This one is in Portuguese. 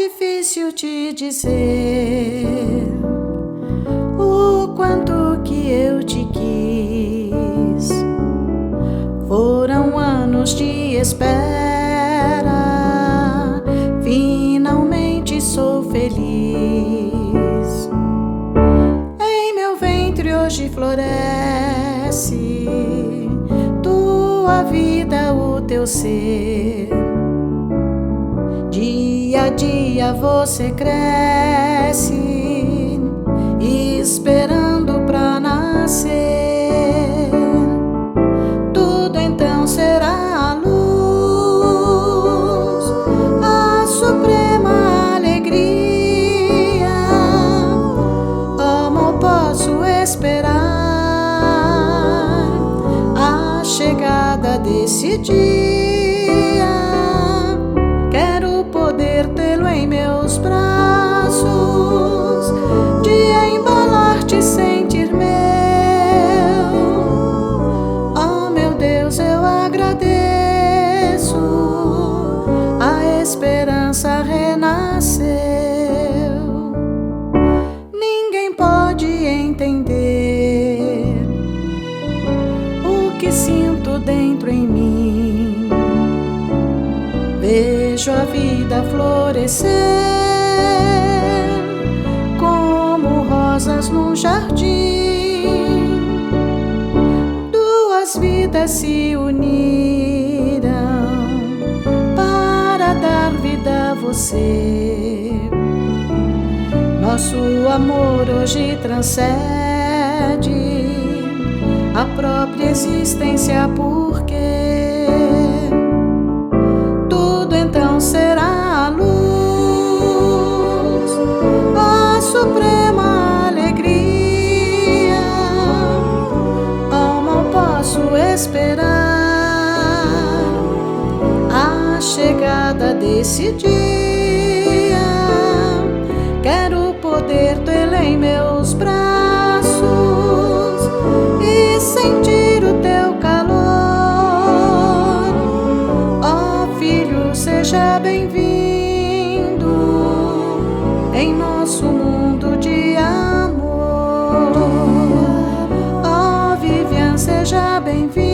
difícil te dizer o quanto que eu te quis. Foram anos de espera, finalmente sou feliz. Em meu ventre hoje floresce tua vida, o teu ser. Dia a dia você cresce, esperando pra nascer. Tudo então será a luz, a suprema alegria. Amor, posso esperar a chegada desse dia. Quero poder tê-lo em meus braços, de embalar-te, sentir meu. Oh, meu Deus, eu agradeço, a esperança renasceu. Ninguém pode entender o que sinto dentro em mim. Vejo a vida florescer como rosas num jardim. Duas vidas se uniram para dar vida a você. Nosso amor hoje transcende a própria existência, porque será a luz, a suprema alegria. Oh, mal posso esperar a chegada desse dia. Quero poder tê-lo em meus braços e sentir o teu calor. Seja bem-vindo em nosso mundo de amor. Oh, Vivian, seja bem-vindo.